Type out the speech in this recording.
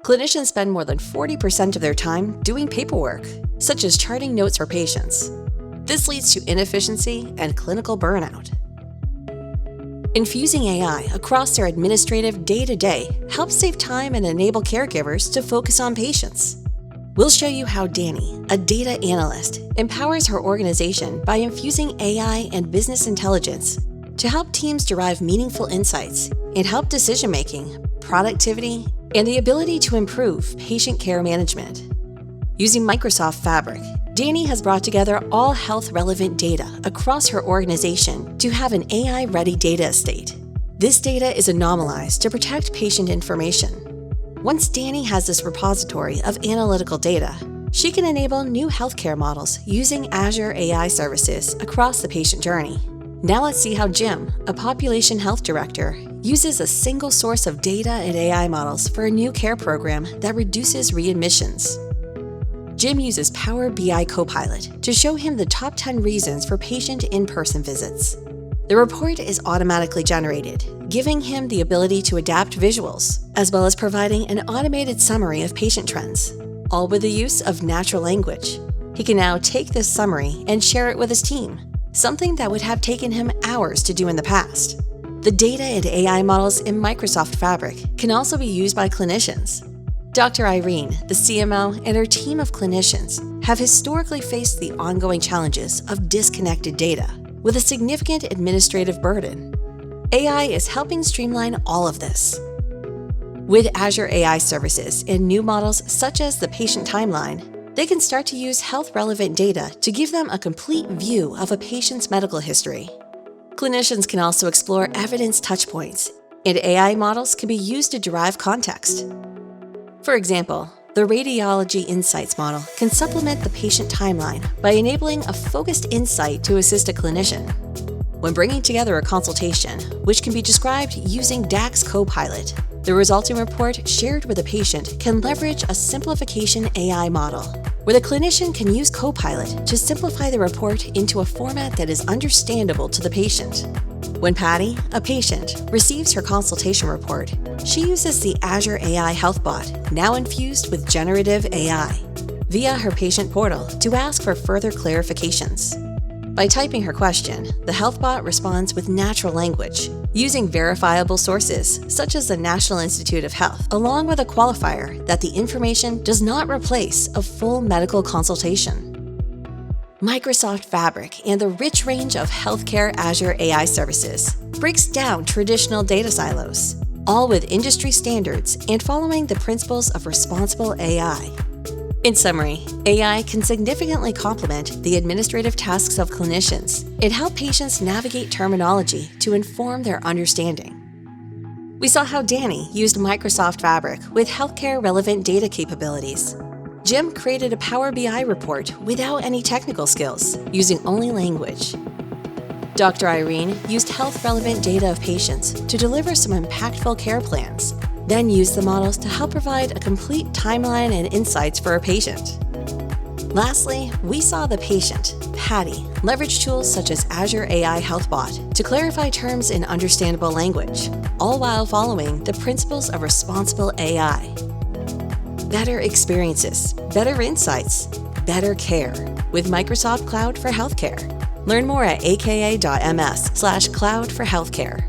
Clinicians spend more than 40% of their time doing paperwork, such as charting notes for patients. This leads to inefficiency and clinical burnout. Infusing AI across their administrative day-to-day helps save time and enable caregivers to focus on patients. We'll show you how Danny, a data analyst, empowers her organization by infusing AI and business intelligence to help teams derive meaningful insights and help decision-making, productivity, and the ability to improve patient care management. Using Microsoft Fabric, Danny has brought together all health-relevant data across her organization to have an AI-ready data estate. This data is anomalized to protect patient information. Once Danny has this repository of analytical data, she can enable new healthcare models using Azure AI services across the patient journey. Now let's see how Jim, a population health director, uses a single source of data and AI models for a new care program that reduces readmissions. Jim uses Power BI Copilot to show him the top 10 reasons for patient in-person visits. The report is automatically generated, giving him the ability to adapt visuals, as well as providing an automated summary of patient trends, all with the use of natural language. He can now take this summary and share it with his team, something that would have taken him hours to do in the past. The data and AI models in Microsoft Fabric can also be used by clinicians. Dr. Irene, the CMO, and her team of clinicians have historically faced the ongoing challenges of disconnected data with a significant administrative burden. AI is helping streamline all of this. With Azure AI services and new models such as the patient timeline, they can start to use health-relevant data to give them a complete view of a patient's medical history. Clinicians can also explore evidence touchpoints, and AI models can be used to derive context. For example, the Radiology Insights model can supplement the patient timeline by enabling a focused insight to assist a clinician. When bringing together a consultation, which can be described using DAX Copilot, the resulting report shared with a patient can leverage a simplification AI model, where the clinician can use Copilot to simplify the report into a format that is understandable to the patient. When Patty, a patient, receives her consultation report, she uses the Azure AI Health Bot, now infused with generative AI, via her patient portal to ask for further clarifications. By typing her question, the Health Bot responds with natural language, using verifiable sources such as the National Institute of Health, along with a qualifier that the information does not replace a full medical consultation. Microsoft Fabric and the rich range of healthcare Azure AI services breaks down traditional data silos, all with industry standards and following the principles of responsible AI. In summary, AI can significantly complement the administrative tasks of clinicians and help patients navigate terminology to inform their understanding. We saw how Danny used Microsoft Fabric with healthcare-relevant data capabilities. Jim created a Power BI report without any technical skills, using only language. Dr. Irene used health-relevant data of patients to deliver some impactful care plans, then used the models to help provide a complete timeline and insights for a patient. Lastly, we saw the patient, Patty, leverage tools such as Azure AI Health Bot to clarify terms in understandable language, all while following the principles of responsible AI. Better experiences, better insights, better care with Microsoft Cloud for Healthcare. Learn more at aka.ms/cloud for healthcare.